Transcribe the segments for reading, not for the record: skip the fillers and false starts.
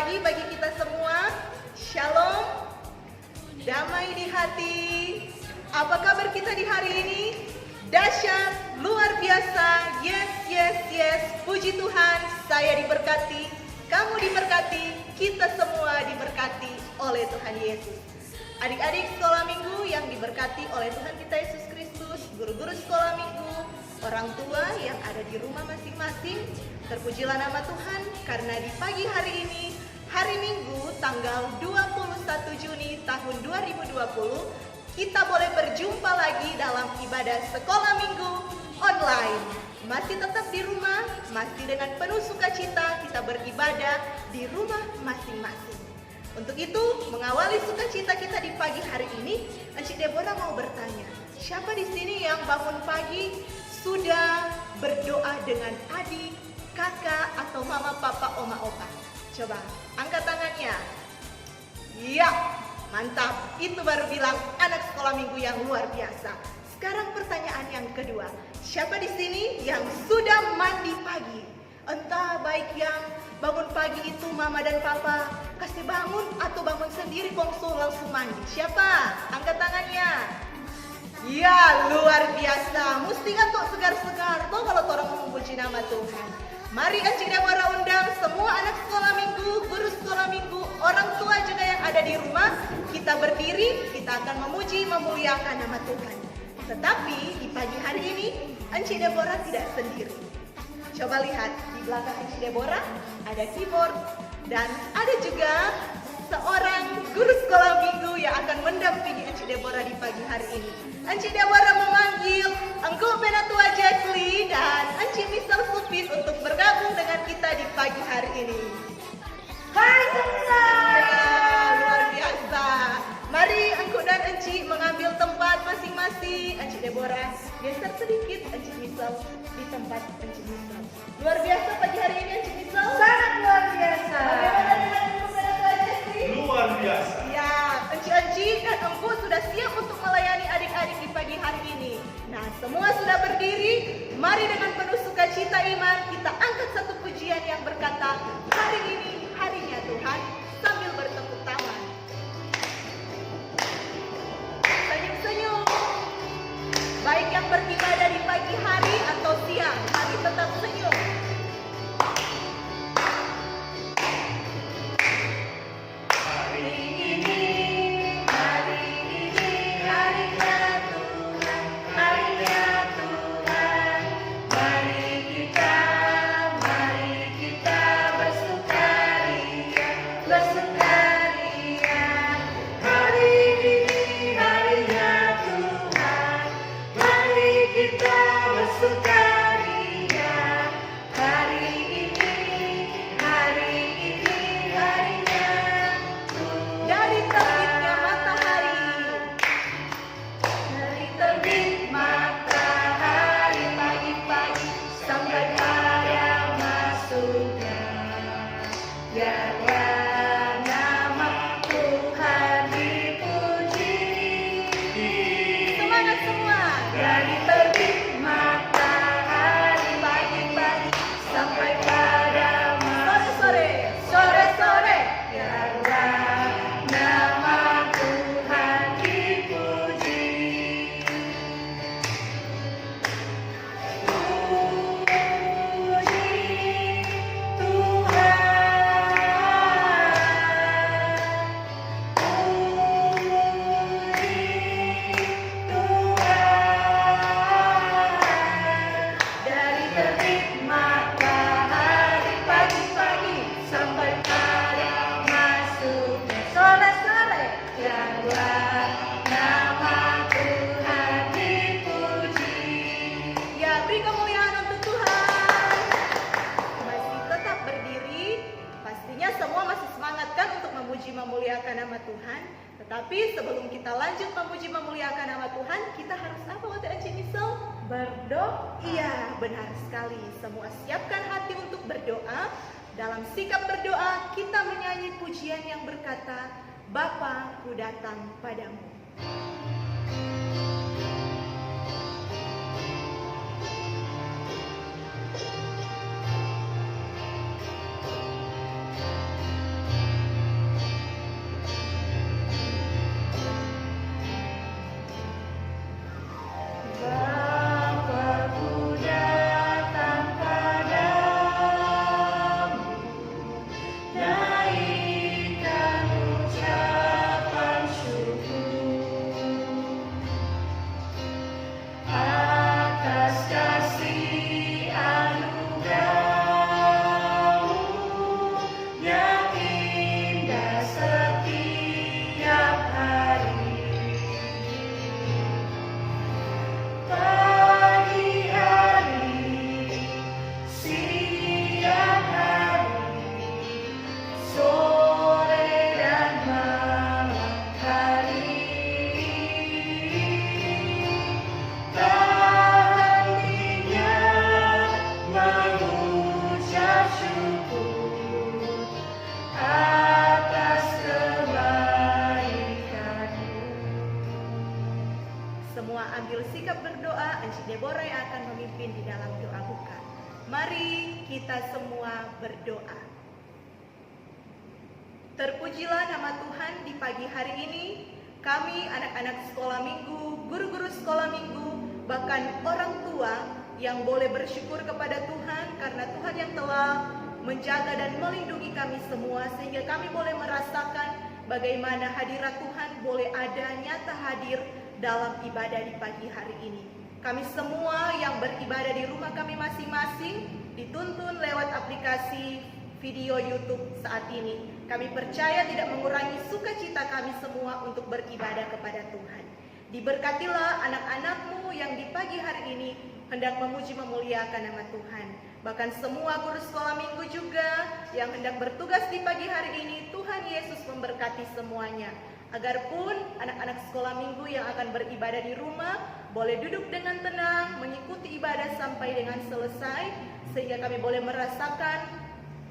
pagi bagi kita semua. Shalom, damai di hati. Apa kabar kita di hari ini? Dahsyat, luar biasa. Yes, yes, yes. Puji Tuhan, saya diberkati, kamu diberkati, kita semua diberkati oleh Tuhan Yesus. Adik-adik sekolah minggu yang diberkati oleh Tuhan kita Yesus Kristus, guru-guru sekolah minggu, orang tua yang ada di rumah masing-masing, terpujilah nama Tuhan karena di pagi hari ini, hari Minggu tanggal 21 Juni tahun 2020, kita boleh berjumpa lagi dalam ibadah sekolah minggu online. Masih tetap di rumah, masih dengan penuh sukacita kita beribadah di rumah masing-masing. Untuk itu, mengawali sukacita kita di pagi hari ini, Encik Deborah mau bertanya, siapa di sini yang bangun pagi sudah berdoa dengan adik, kakak, atau mama, papa, oma, opa? Coba, angkat tangannya. Iya, mantap. Itu baru bilang anak sekolah minggu yang luar biasa. Sekarang pertanyaan yang kedua. Siapa di sini yang sudah mandi pagi? Entah baik yang bangun pagi itu mama dan papa kasih bangun atau bangun sendiri langsung mandi. Siapa? Angkat tangannya. Ya, luar biasa. Mesti kan tuh segar-segar tuh kalau orang mau memuji nama Tuhan. Mari Encik Deborah undang semua anak sekolah minggu, guru sekolah minggu, orang tua juga yang ada di rumah. Kita berdiri, kita akan memuji, memuliakan nama Tuhan. Tetapi di pagi hari ini, Encik Deborah tidak sendiri. Coba lihat, di belakang Encik Deborah ada keyboard. Dan ada juga seorang guru sekolah minggu yang akan mendampingi Encik Deborah di pagi hari ini. Encik Deborah memanggil Engku Penatua Jacqueline dan Encik Misal Supis untuk bergabung dengan kita di pagi hari ini. Hai semua! Ya, luar biasa. Mari Engku dan Encik mengambil tempat masing-masing. Encik Deborah geser sedikit, Encik Misal di tempat Encik Misal. Luar biasa pagi hari ini Encik Misal. Sangat luar biasa. Bagaimana dengan Engku Penatua Jacqueline? Luar biasa. Ya, Encik-encik dan Engku sudah siap untuk melayani adik-adik di pagi hari ini. Nah, semua sudah berdiri. Mari dengan penuh sukacita iman kita angkat satu pujian yang berkata, hari ini harinya Tuhan, sambil bertepuk tangan. Senyum-senyum. Baik yang beribadah di pagi hari atau siang, mari tetap senyum. Memuliakan nama Tuhan. Tetapi sebelum kita lanjut memuji memuliakan nama Tuhan, kita harus apa waktu Encik Misal? Berdoa. Iya, benar sekali. Semua siapkan hati untuk berdoa. Dalam sikap berdoa, kita menyanyi pujian yang berkata, Bapa, ku datang padamu. Encik Deborah yang akan memimpin di dalam doa buka. Mari kita semua berdoa. Terpujilah nama Tuhan di pagi hari ini. Kami anak-anak sekolah minggu, guru-guru sekolah minggu, bahkan orang tua yang boleh bersyukur kepada Tuhan karena Tuhan yang telah menjaga dan melindungi kami semua sehingga kami boleh merasakan bagaimana hadirat Tuhan boleh ada nyata hadir dalam ibadah di pagi hari ini. Kami semua yang beribadah di rumah kami masing-masing dituntun lewat aplikasi video YouTube saat ini. Kami percaya tidak mengurangi sukacita kami semua untuk beribadah kepada Tuhan. Diberkatilah anak-anakmu yang di pagi hari ini hendak memuji memuliakan nama Tuhan. Bahkan semua guru sekolah minggu juga yang hendak bertugas di pagi hari ini, Tuhan Yesus memberkati semuanya. Agarpun anak-anak sekolah minggu yang akan beribadah di rumah boleh duduk dengan tenang, mengikuti ibadah sampai dengan selesai, sehingga kami boleh merasakan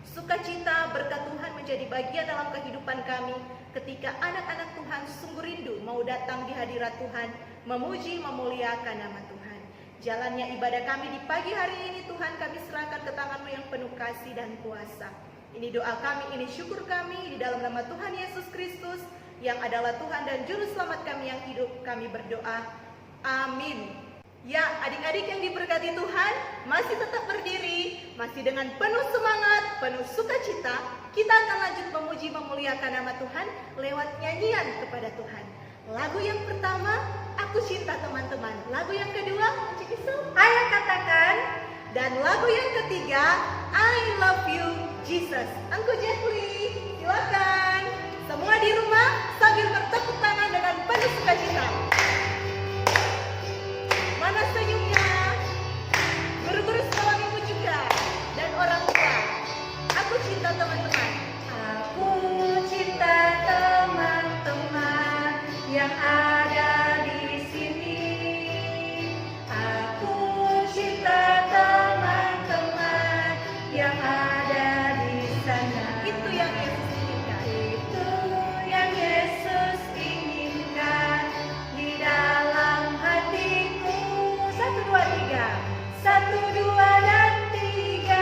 sukacita berkat Tuhan menjadi bagian dalam kehidupan kami ketika anak-anak Tuhan sungguh rindu mau datang di hadirat Tuhan, memuji, memuliakan nama Tuhan. Jalannya ibadah kami di pagi hari ini Tuhan kami serahkan ke tangan-Mu yang penuh kasih dan kuasa. Ini doa kami, ini syukur kami di dalam nama Tuhan Yesus Kristus yang adalah Tuhan dan Juru Selamat kami yang hidup. Kami berdoa, amin. Ya, adik-adik yang diberkati Tuhan, masih tetap berdiri, masih dengan penuh semangat, penuh sukacita, kita akan lanjut memuji memuliakan nama Tuhan lewat nyanyian kepada Tuhan. Lagu yang pertama, Aku Cinta Teman-teman. Lagu yang kedua, Encik Isu, Ayo Katakan. Dan lagu yang ketiga, I Love You Jesus. Angku Jeffrey, silakan. Semua di rumah sambil bertepuk tangan dengan penuh sukacita. Mana senyumnya? Guru-guru sekolah minggu juga dan orang tua. Aku cinta teman-teman. Aku cinta teman-teman yang ada di sini. Aku cinta teman-teman yang ada di sana. Itu yang Yesus inginkan. Itu yang Yesus inginkan di dalam hatiku. 1, 2, 3. 1, 2, dan 3.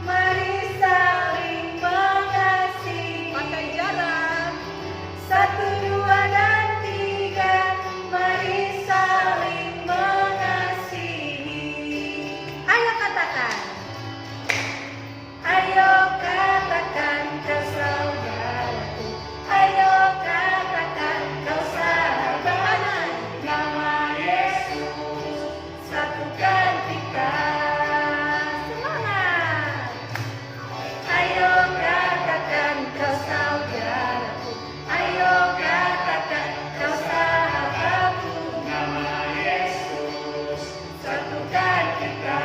Mari saling mengasihi. Pakai jarak. 1, 2, dan 3. Mari saling mengasihi. Ayo katakan. Ayo katakan kau saudaraku. Ayo katakan kau sahabat. Nama Yesus satukan kita. Semangat. Ayo katakan kau saudaraku. Ayo katakan kau sahabatku. Nama Yesus satukan kita.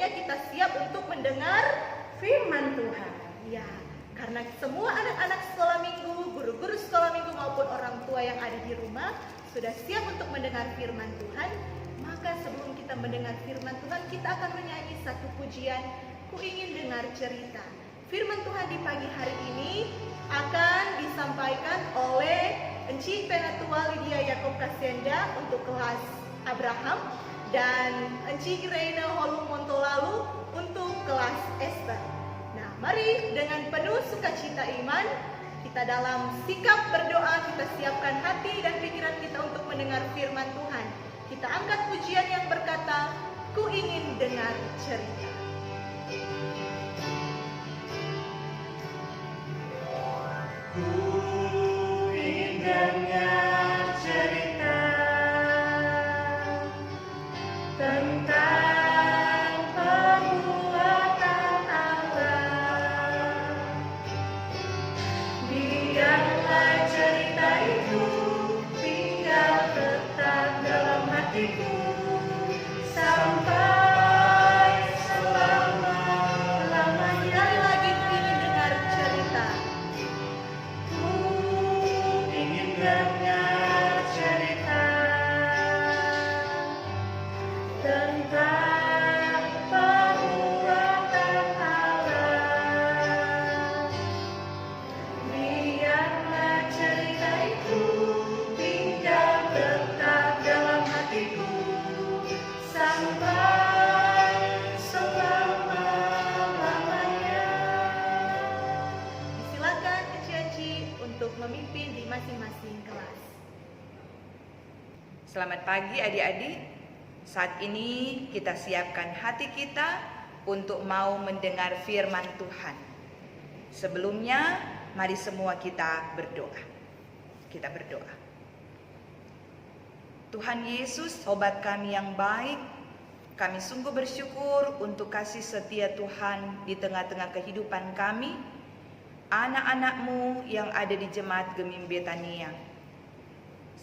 waktunya kita siap untuk mendengar firman Tuhan. Ya, karena semua anak-anak sekolah minggu, guru-guru sekolah minggu maupun orang tua yang ada di rumah sudah siap untuk mendengar firman Tuhan. Maka sebelum kita mendengar firman Tuhan, kita akan menyanyi satu pujian, Ku Ingin Dengar Cerita. Firman Tuhan di pagi hari ini akan disampaikan oleh Enci Penatua Lydia Yakob Kasenda untuk kelas Abraham dan Enci Irena Holung Montolalu untuk kelas Esther. Nah, mari dengan penuh sukacita iman, kita dalam sikap berdoa, kita siapkan hati dan pikiran kita untuk mendengar firman Tuhan. Kita angkat pujian yang berkata, Ku Ingin Dengar Cerita. Ku ingin dengar cerita tentang perbuatan Allah. Biarlah cerita itu tinggal tetap dalam hatiku sampai selama-lamanya. Sekali lagi, ku ingin dengar cerita. Ku ingin dengar cerita tentang perbuatan Allah. Biarlah cerita itu tinggal tetap dalam hatiku sampai selama-lamanya. Silakan Enci untuk memimpin di masing-masing kelas. Selamat pagi adik-adik. Saat ini kita siapkan hati kita untuk mau mendengar firman Tuhan. Sebelumnya, mari semua kita berdoa. Kita berdoa. Tuhan Yesus, sobat kami yang baik, kami sungguh bersyukur untuk kasih setia Tuhan di tengah-tengah kehidupan kami, anak-anak-Mu yang ada di Jemaat Gemim Betania.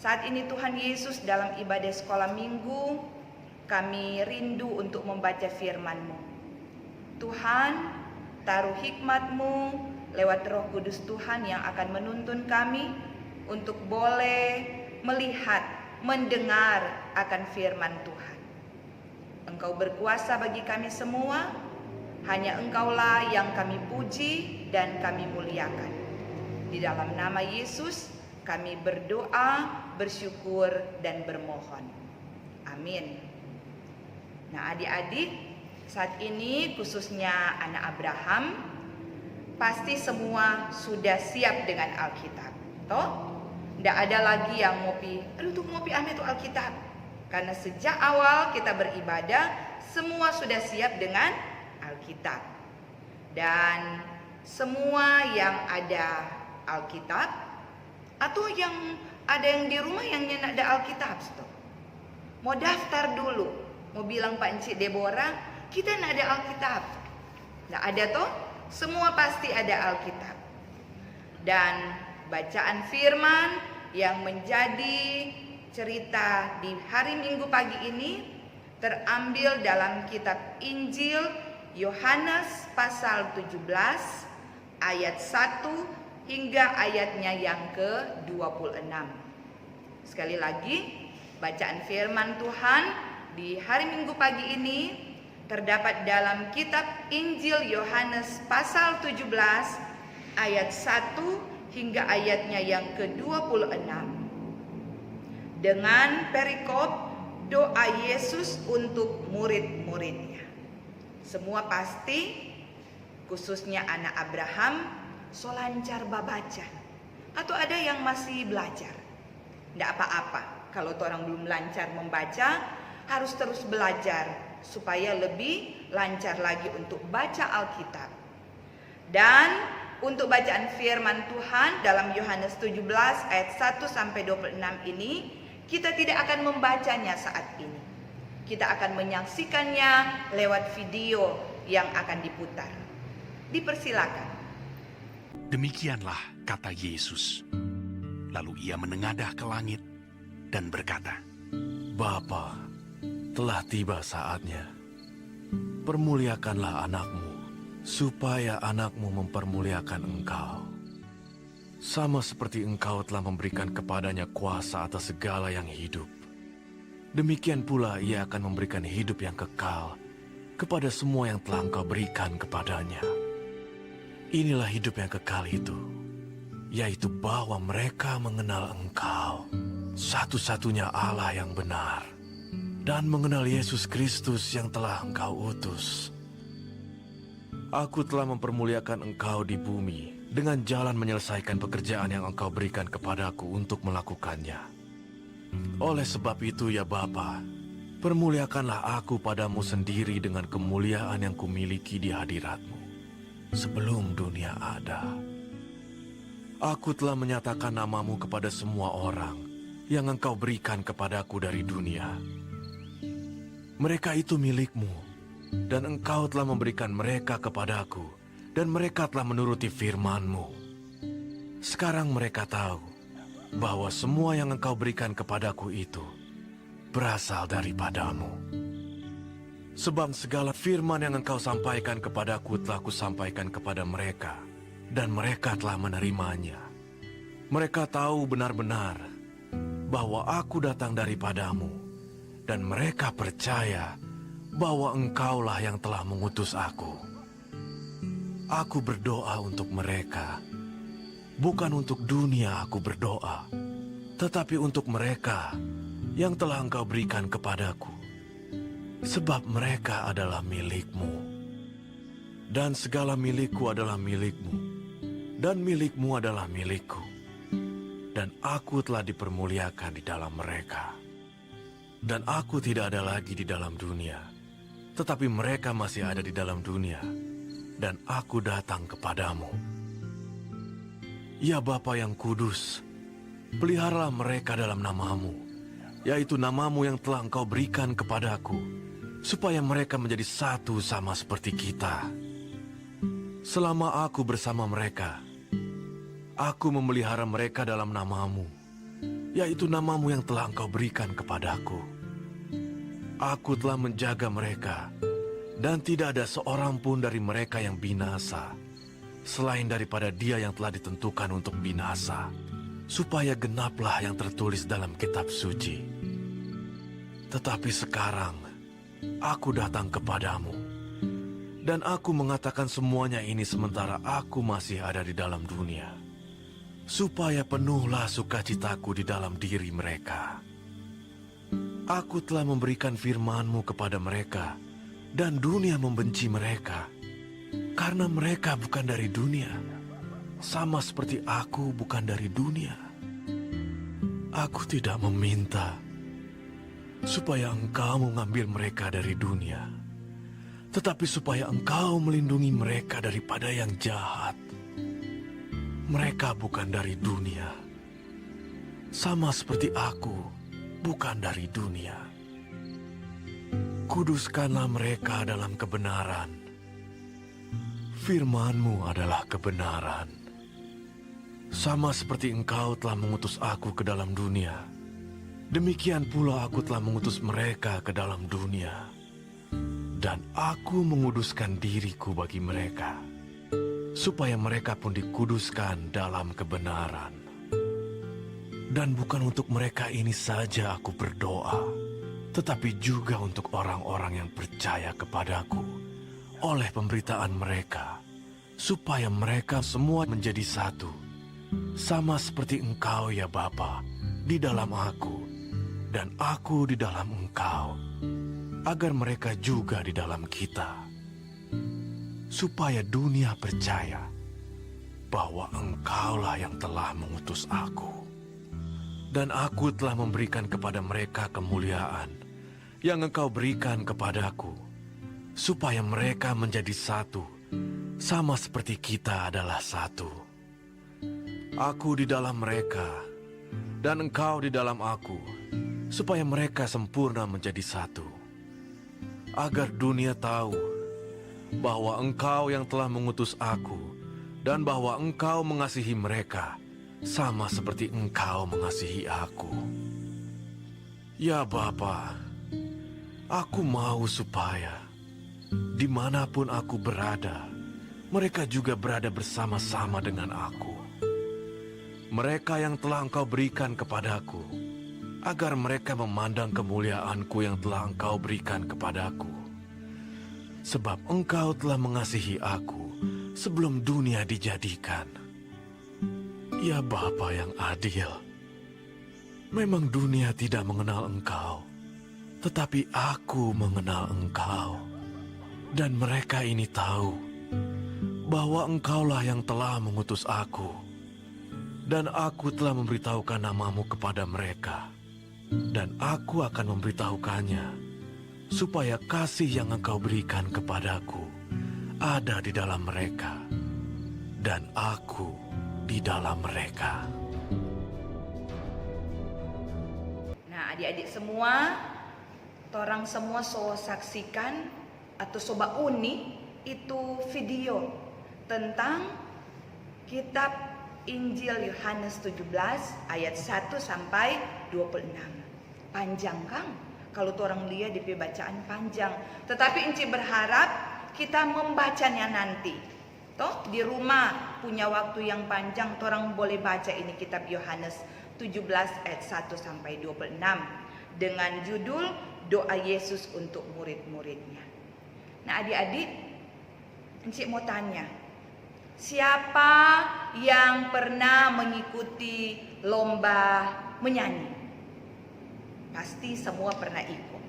Saat ini Tuhan Yesus dalam ibadah sekolah minggu, kami rindu untuk membaca firman-Mu. Tuhan, taruh hikmat-Mu lewat Roh Kudus Tuhan yang akan menuntun kami untuk boleh melihat, mendengar akan firman Tuhan. Engkau berkuasa bagi kami semua, hanya Engkaulah yang kami puji dan kami muliakan. Di dalam nama Yesus, kami berdoa, bersyukur, dan bermohon. Amin. Nah, adik-adik, saat ini khususnya anak Abraham, pasti semua sudah siap dengan Alkitab. Toh? Tidak ada lagi yang ngopi, aduh ngopi aneh tuh Alkitab. Karena sejak awal kita beribadah, semua sudah siap dengan Alkitab. Dan semua yang ada Alkitab, atau yang ada yang di rumah yang tidak ada Alkitab, stop. Mau daftar dulu. Mau bilang Pak Encik Deborah, kita tidak ada Alkitab. Tidak ada toh? Semua pasti ada Alkitab. Dan bacaan firman yang menjadi cerita di hari Minggu pagi ini terambil dalam kitab Injil Yohanes pasal 17 ayat 1 hingga ayatnya yang ke-26. Sekali lagi, bacaan firman Tuhan di hari Minggu pagi ini terdapat dalam kitab Injil Yohanes pasal 17 ayat 1 hingga ayatnya yang ke-26. Dengan perikop doa Yesus untuk murid-muridnya. Semua pasti, khususnya anak Abraham, so lancar babaca. Atau ada yang masih belajar. Tidak apa-apa, kalau orang belum lancar membaca, harus terus belajar supaya lebih lancar lagi untuk baca Alkitab. Dan untuk bacaan firman Tuhan dalam Yohanes 17 ayat 1 sampai 26 ini, kita tidak akan membacanya saat ini. Kita akan menyaksikannya lewat video yang akan diputar. Dipersilakan. Demikianlah kata Yesus. Lalu ia menengadah ke langit dan berkata, Bapa, telah tiba saatnya. permuliakanlah anakmu, supaya anakmu mempermuliakan engkau. Sama seperti engkau telah memberikan kepadanya kuasa atas segala yang hidup, demikian pula ia akan memberikan hidup yang kekal kepada semua yang telah engkau berikan kepadanya. Inilah hidup yang kekal itu, yaitu bahwa mereka mengenal engkau, satu-satunya Allah yang benar, dan mengenal Yesus Kristus yang telah engkau utus. Aku telah mempermuliakan engkau di bumi dengan jalan menyelesaikan pekerjaan yang engkau berikan kepadaku untuk melakukannya. Oleh sebab itu ya Bapa, permuliakanlah aku padamu sendiri dengan kemuliaan yang kumiliki di hadiratmu sebelum dunia ada. Aku telah menyatakan namamu kepada semua orang yang engkau berikan kepadaku dari dunia. Mereka itu milikmu, dan engkau telah memberikan mereka kepadaku, dan mereka telah menuruti firman-Mu. Sekarang mereka tahu bahwa semua yang engkau berikan kepadaku itu berasal daripadamu. Sebab segala firman yang engkau sampaikan kepadaku telah kusampaikan kepada mereka, dan mereka telah menerimanya. Mereka tahu benar-benar bahwa aku datang daripadamu, dan mereka percaya bahwa engkaulah yang telah mengutus aku. Aku berdoa untuk mereka, bukan untuk dunia aku berdoa, tetapi untuk mereka yang telah engkau berikan kepadaku, sebab mereka adalah milikmu. Dan segala milikku adalah milikmu, dan milikmu adalah milikku. Dan aku telah dipermuliakan di dalam mereka. Dan aku tidak ada lagi di dalam dunia, tetapi mereka masih ada di dalam dunia, dan aku datang kepadamu. Ya Bapa yang kudus, peliharalah mereka dalam namamu, yaitu namamu yang telah engkau berikan kepadaku, supaya mereka menjadi satu sama seperti kita. Selama aku bersama mereka, aku memelihara mereka dalam namamu, yaitu namamu yang telah engkau berikan kepadaku. Aku telah menjaga mereka, dan tidak ada seorang pun dari mereka yang binasa, selain daripada dia yang telah ditentukan untuk binasa, supaya genaplah yang tertulis dalam kitab suci. Tetapi sekarang, aku datang kepadamu, dan aku mengatakan semuanya ini sementara aku masih ada di dalam dunia, supaya penuhlah sukacitaku di dalam diri mereka. Aku telah memberikan firman-Mu kepada mereka, dan dunia membenci mereka, karena mereka bukan dari dunia, sama seperti aku bukan dari dunia. Aku tidak meminta supaya Engkau mengambil mereka dari dunia, tetapi supaya Engkau melindungi mereka daripada yang jahat. Mereka bukan dari dunia, sama seperti aku bukan dari dunia. Kuduskanlah mereka dalam kebenaran. Firman-Mu adalah kebenaran. Sama seperti Engkau telah mengutus aku ke dalam dunia, demikian pula aku telah mengutus mereka ke dalam dunia. Dan aku menguduskan diriku bagi mereka, supaya mereka pun dikuduskan dalam kebenaran. Dan bukan untuk mereka ini saja aku berdoa, tetapi juga untuk orang-orang yang percaya kepadaku oleh pemberitaan mereka, supaya mereka semua menjadi satu, sama seperti Engkau ya Bapa, di dalam aku, dan aku di dalam Engkau, agar mereka juga di dalam kita, supaya dunia percaya bahwa Engkaulah yang telah mengutus aku. Dan aku telah memberikan kepada mereka kemuliaan yang Engkau berikan kepadaku, supaya mereka menjadi satu, sama seperti kita adalah satu. Aku di dalam mereka, dan Engkau di dalam aku, supaya mereka sempurna menjadi satu. Agar dunia tahu bahwa Engkau yang telah mengutus aku, dan bahwa Engkau mengasihi mereka, sama seperti Engkau mengasihi aku. Ya Bapa, aku mau supaya Dimanapun aku berada, mereka juga berada bersama-sama dengan aku. Mereka yang telah Engkau berikan kepadaku, agar mereka memandang kemuliaanku yang telah Engkau berikan kepadaku. Sebab Engkau telah mengasihi aku sebelum dunia dijadikan. Ya Bapa yang adil, memang dunia tidak mengenal Engkau, tetapi aku mengenal Engkau. Dan mereka ini tahu bahwa Engkaulah yang telah mengutus aku, dan aku telah memberitahukan namamu kepada mereka, dan aku akan memberitahukannya, supaya kasih yang Engkau berikan kepadaku ada di dalam mereka, dan aku di dalam mereka. Nah, adik-adik semua, torang semua so saksikan atau soba uni itu video tentang kitab Injil Yohanes 17 ayat 1 sampai 26. Panjang kan? Kalau orang lihat di bacaan panjang. Tetapi Enci berharap kita membacanya nanti. Toh di rumah punya waktu yang panjang, orang boleh baca ini kitab Yohanes 17 ayat 1 sampai 26 dengan judul Doa Yesus untuk murid-muridnya. Nah adik-adik, Encik mau tanya, siapa yang pernah mengikuti lomba menyanyi? Pasti semua pernah ikut.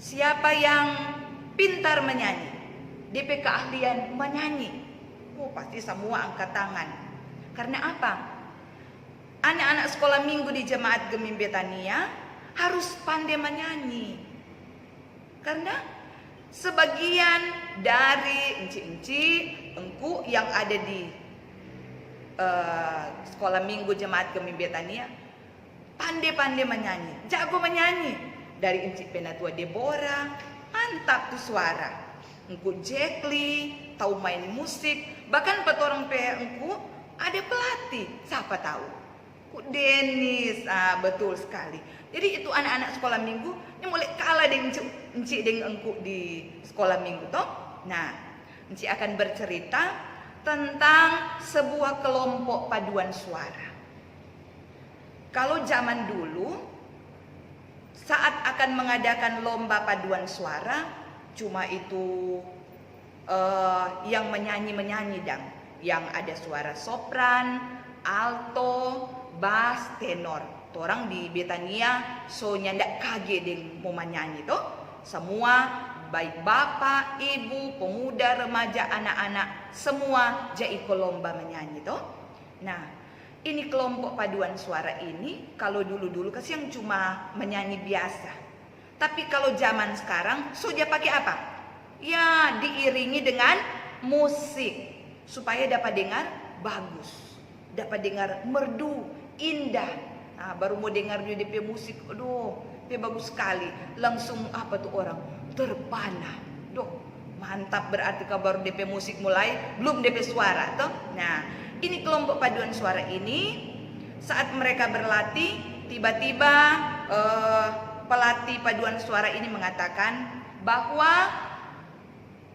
Siapa yang pintar menyanyi? DP keahlian menyanyi? Oh pasti semua angkat tangan. Karena apa? Anak-anak sekolah minggu di Jemaat Gemim Betania harus pandai menyanyi. Karena sebagian dari enci-enci, engku yang ada di sekolah minggu Jemaat Gemim Betania pandai-pandai menyanyi, jago menyanyi. Dari enci Penatua Deborah, mantap tuh suara. Engku Jekli, tahu main musik. Bahkan petorong engku ada pelatih, siapa tahu? Ku Denis, betul sekali. Jadi itu anak-anak sekolah minggu ini mulai kalah dengan Enci dengan engku di sekolah minggu toh. Nah, Enci akan bercerita tentang sebuah kelompok paduan suara. Kalau zaman dulu saat akan mengadakan lomba paduan suara, cuma itu yang menyanyi-menyanyi dang, yang ada suara sopran, alto, bass, tenor. Orang di Betania so nyandak kaget deng mau menyanyi toh. Semua baik bapak, ibu, pemuda, remaja, anak-anak semua jadi lomba menyanyi toh. Nah, ini kelompok paduan suara ini kalau dulu-dulu kasih yang cuma menyanyi biasa. Tapi kalau zaman sekarang so dia pakai apa? Ya, diiringi dengan musik supaya dapat dengar bagus, dapat dengar merdu, indah. Nah, baru mau dengar dia DP musik, aduh, dia bagus sekali. Langsung apa tuh orang terpana. Duh, mantap berarti kalau baru DP musik mulai, belum DP suara toh. Nah, ini kelompok paduan suara ini saat mereka berlatih, tiba-tiba pelatih paduan suara ini mengatakan bahwa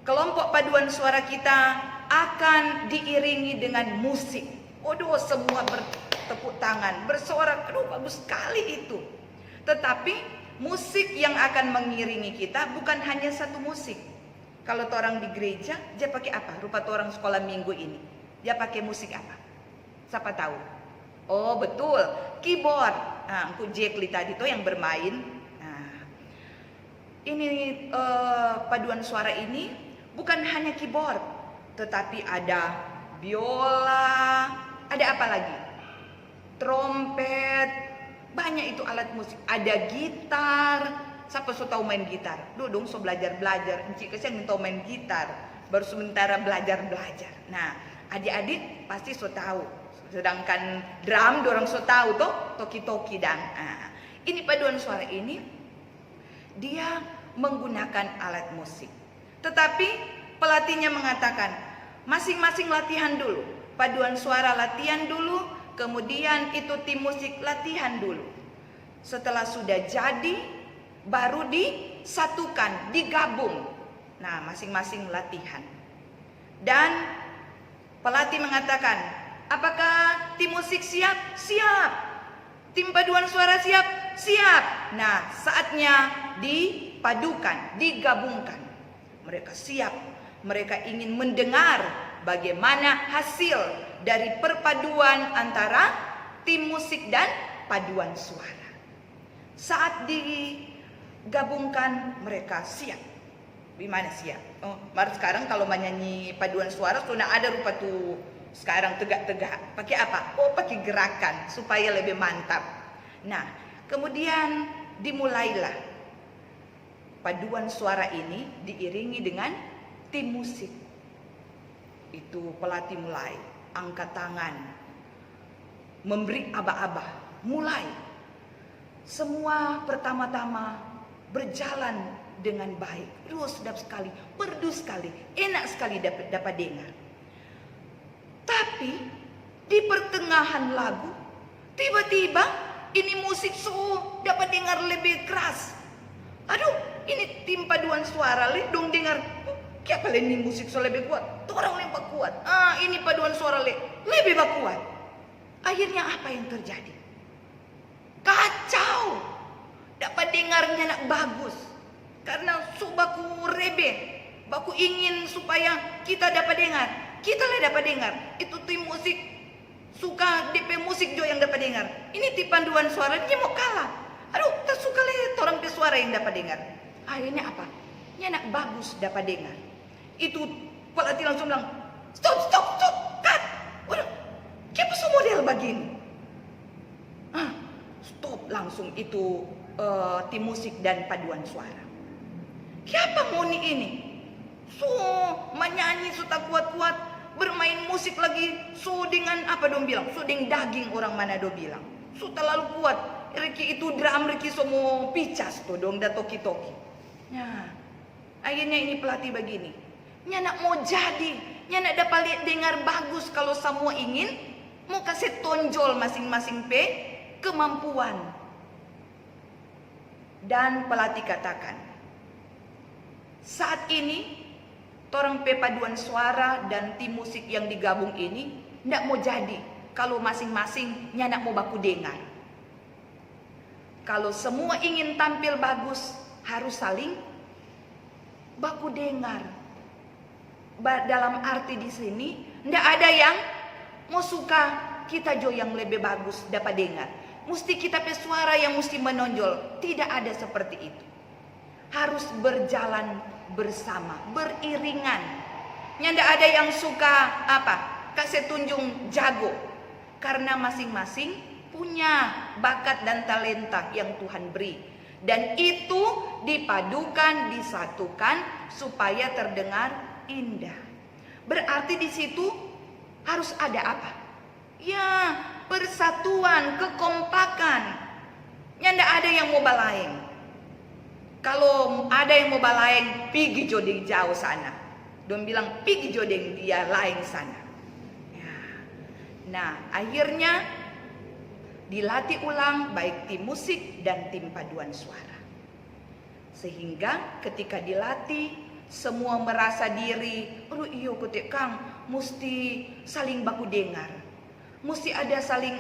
kelompok paduan suara kita akan diiringi dengan musik. Aduh, semua bertepuk tangan, bersorak, aduh bagus sekali itu. Tetapi musik yang akan mengiringi kita bukan hanya satu musik. Kalau orang di gereja, dia pakai apa? Rupa orang sekolah minggu ini, dia pakai musik apa? Siapa tahu? Oh betul, keyboard. Nah, Uncle Jekli tadi tuh yang bermain. Nah, ini paduan suara ini bukan hanya keyboard, tetapi ada biola, ada apa lagi? Trompet, banyak itu alat musik. Ada gitar. Siapa so tahu main gitar? Dudung so belajar-belajar. Encik kesian minta main gitar. Baru sementara belajar-belajar. Nah, adik-adik pasti so tahu. Sedangkan drum dorang so tahu toh, toki-toki dan. Nah, ini paduan suara ini dia menggunakan alat musik. Tetapi pelatihnya mengatakan, masing-masing latihan dulu. Paduan suara latihan dulu, kemudian itu tim musik latihan dulu. Setelah sudah jadi, baru disatukan, digabung. Nah, masing-masing latihan. Dan pelatih mengatakan, apakah tim musik siap? Siap. Tim paduan suara siap? Siap. Nah, saatnya dipadukan, digabungkan. Mereka siap. Mereka ingin mendengar bagaimana hasil dari perpaduan antara tim musik dan paduan suara. Saat digabungkan, mereka siap. Gimana siap? Oh, baru sekarang kalau menyanyi paduan suara sudah ada rupa tuh. Sekarang tegak-tegak. Pakai apa? Oh, pakai gerakan supaya lebih mantap. Nah, kemudian dimulailah paduan suara ini diiringi dengan tim musik. Itu pelatih mulai angkat tangan, memberi aba-aba, mulai. Semua pertama-tama berjalan dengan baik. Sedap sekali, merdu sekali, enak sekali dapat dengar. Tapi di pertengahan lagu, tiba-tiba ini musik dapat dengar lebih keras. Aduh, ini tim paduan suara dong dengar. Kenapa ini musik lebih kuat? Tuh orang lebih kuat. Ini paduan suara lebih kuat. Akhirnya apa yang terjadi? Kacau. Dapat dengarnya nak bagus. Karena baku rebe, baku ingin supaya kita dapat dengar. Kita dapat dengar. Itu tim musik suka DP musik jo yang dapat dengar. Ini tim panduan suara dia mau kalah. Aduh, tak suka orang pesuara yang dapat dengar. Akhirnya apa? Nya nak bagus dapat dengar. Itu pelatih langsung bilang, stop, cut. Waduh, kenapa model begini? Stop langsung itu tim musik dan paduan suara. Siapa Moni ini? Menyanyi tak kuat-kuat, bermain musik lagi, dengan apa dong bilang? Dengan daging orang Manado bilang. Terlalu kuat. Riki itu drum, Riki semua picas tuh dong, dah toki-toki. Nah, akhirnya ini pelatih begini. Nya nak mau jadi, nya nak dapat dengar bagus kalau semua ingin, mau kasih tonjol masing-masing kemampuan. Dan pelatih katakan, saat ini torang paduan suara dan tim musik yang digabung ini ndak mau jadi kalau masing-masing nyanak mau baku dengar. Kalau semua ingin tampil bagus harus saling baku dengar. Dalam arti di sini ndak ada yang mau suka kita jo yang lebih bagus dapat dengar. Mesti kita suara yang mesti menonjol. Tidak ada seperti itu. Harus berjalan bersama, beriringan. Ndak ada yang suka kasih tunjung jago. Karena masing-masing punya bakat dan talenta yang Tuhan beri. Dan itu dipadukan, disatukan supaya terdengar indah. Berarti di situ harus ada apa? Ya, persatuan, kekompakan. Ndak ada yang mau balaeng. Kalau ada yang mau balaeng, pergi jodeng jauh sana. Dong bilang pergi jodeng dia lain sana. Ya. Nah, akhirnya dilatih ulang baik tim musik dan tim paduan suara. Sehingga ketika dilatih, semua merasa diri, iyo kutik Kang, mesti saling baku dengar. Mesti ada saling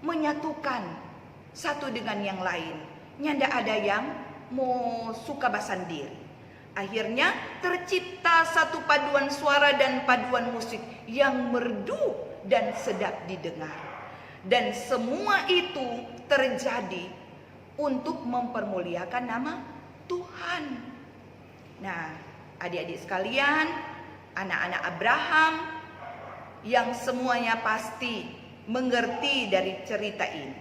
menyatukan satu dengan yang lain. Ndak ada yang mau suka basan diri. Akhirnya tercipta satu paduan suara dan paduan musik yang merdu dan sedap didengar. Dan semua itu terjadi untuk mempermuliakan nama Tuhan. Nah, adik-adik sekalian, anak-anak Abraham yang semuanya pasti mengerti dari cerita ini.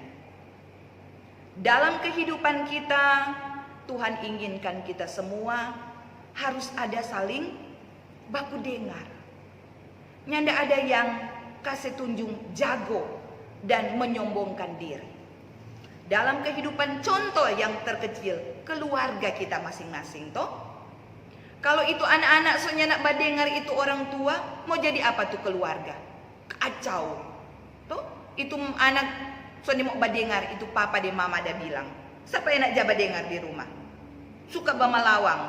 Dalam kehidupan kita, Tuhan inginkan kita semua harus ada saling baku dengar. Ndak ada yang kasih tunjung jago dan menyombongkan diri. Dalam kehidupan contoh yang terkecil, keluarga kita masing-masing toh. Kalau itu anak-anak soalnya nak badengar itu orang tua, mau jadi apa tuh keluarga? Kacau. Toh, itu anak soalnya mau badengar itu papa dan mama dah bilang. Siapa yang nak jabat dengar di rumah? Suka bamalawang,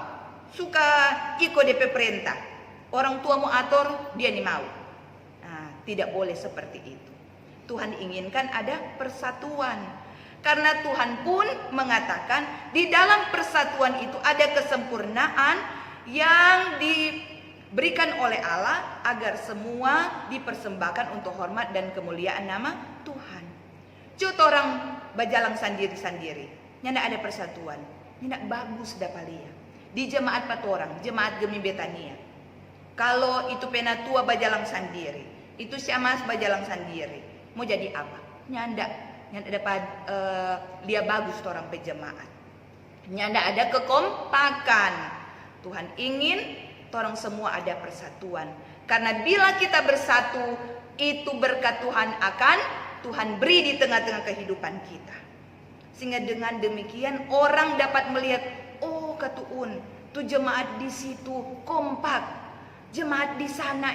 suka ikut DP perintah. Orang tua mau atur, dia nih mau. Nah, tidak boleh seperti itu. Tuhan inginkan ada persatuan. Karena Tuhan pun mengatakan di dalam persatuan itu ada kesempurnaan yang diberikan oleh Allah agar semua dipersembahkan untuk hormat dan kemuliaan nama Tuhan. Cut orang bajalang sendiri-sendiri. Nyanda ada persatuan. Nyanda bagus dapalia. Di jemaat patorang, jemaat Gemi Betania. Kalau itu penatua bajalang sendiri, itu siamas bajalang sendiri. Mau jadi apa? Nyanda dapat dia bagus orang pejemaat. Nyanda ada kekompakan. Tuhan ingin orang semua ada persatuan. Karena bila kita bersatu, itu berkat Tuhan akan Tuhan beri di tengah-tengah kehidupan kita. Sehingga dengan demikian orang dapat melihat, oh katuun, tuh jemaat di situ kompak. Jemaat di sana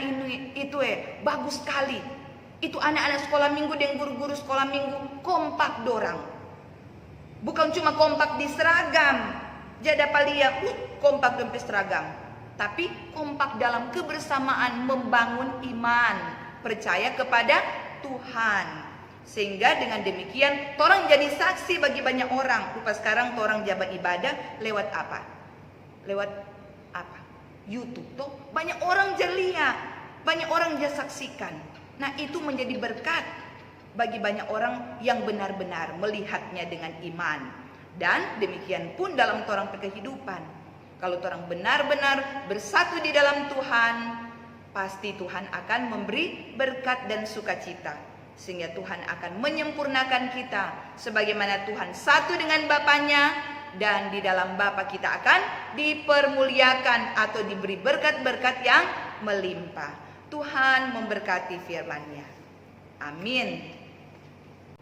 itu bagus sekali. Itu anak-anak sekolah minggu dan guru-guru sekolah minggu kompak dorang. Bukan cuma kompak di seragam. Jada palia kompak dengan seragam. Tapi kompak dalam kebersamaan membangun iman, percaya kepada Tuhan. Sehingga dengan demikian orang jadi saksi bagi banyak orang. Rupa sekarang orang jabat ibadah lewat apa? Lewat apa? YouTube tuh banyak orang jelia, banyak orang dia saksikan. Nah itu menjadi berkat bagi banyak orang yang benar-benar melihatnya dengan iman. Dan demikian pun dalam orang kehidupan. Kalau orang benar-benar bersatu di dalam Tuhan, pasti Tuhan akan memberi berkat dan sukacita. Sehingga Tuhan akan menyempurnakan kita sebagaimana Tuhan satu dengan Bapaknya. Dan di dalam Bapa kita akan dipermuliakan atau diberi berkat-berkat yang melimpah. Tuhan memberkati firman-Nya. Amin.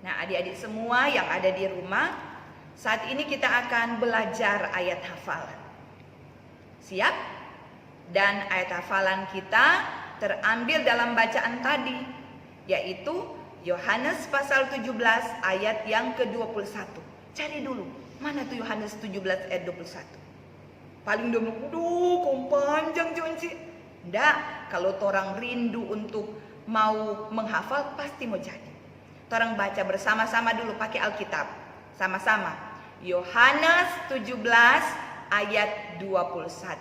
Nah, adik-adik semua yang ada di rumah, saat ini kita akan belajar ayat hafalan. Siap? Dan ayat hafalan kita terambil dalam bacaan tadi, yaitu Yohanes pasal 17 ayat yang ke-21. Cari dulu. Mana tuh Yohanes 17 ayat 21? Paling udah panjang Jonci. Nggak, kalau orang rindu untuk mau menghafal pasti mau jadi. Orang baca bersama-sama dulu pakai Alkitab. Sama-sama. Yohanes 17 ayat 21.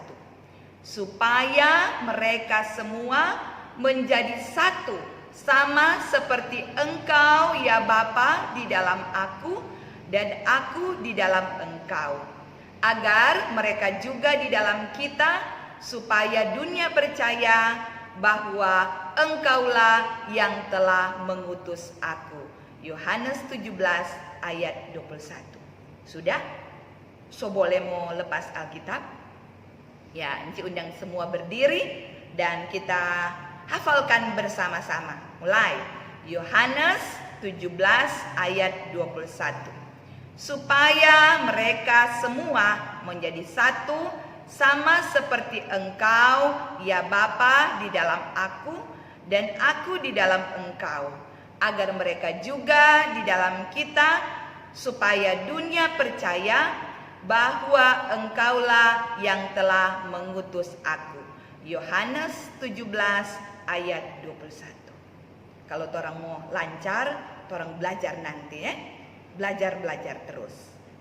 Supaya mereka semua menjadi satu, sama seperti Engkau ya Bapa di dalam Aku dan Aku di dalam Engkau, agar mereka juga di dalam kita, supaya dunia percaya bahwa Engkaulah yang telah mengutus Aku. Yohanes 17 ayat 21. Sudah? So boleh mau lepas Alkitab? Ya, Enci undang semua berdiri dan kita hafalkan bersama-sama. Mulai. Yohanes 17 ayat 21. Supaya mereka semua menjadi satu, sama seperti Engkau ya Bapa di dalam Aku dan Aku di dalam Engkau, agar mereka juga di dalam kita, supaya dunia percaya bahwa Engkaulah yang telah mengutus Aku. Yohanes 17 ayat 21. Kalau orang mau lancar, orang belajar nanti ya. Belajar terus.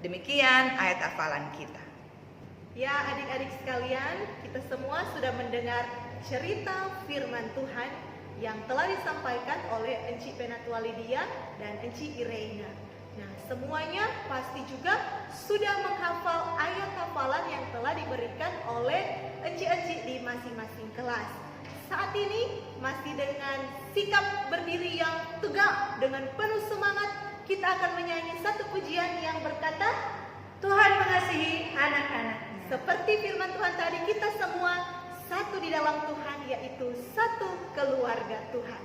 Demikian ayat hafalan kita. Ya adik-adik sekalian, kita semua sudah mendengar cerita firman Tuhan yang telah disampaikan oleh Enci Penatua Lydia dan Enci Ireina. Nah, semuanya pasti juga sudah menghafal ayat hafalan yang telah diberikan oleh enci-enci di masing-masing kelas. Saat ini masih dengan sikap berdiri yang tegak, dengan penuh semangat, kita akan menyanyi satu pujian yang berkata, Tuhan mengasihi anak-anaknya. seperti firman Tuhan tadi, kita semua satu di dalam Tuhan, yaitu satu keluarga Tuhan.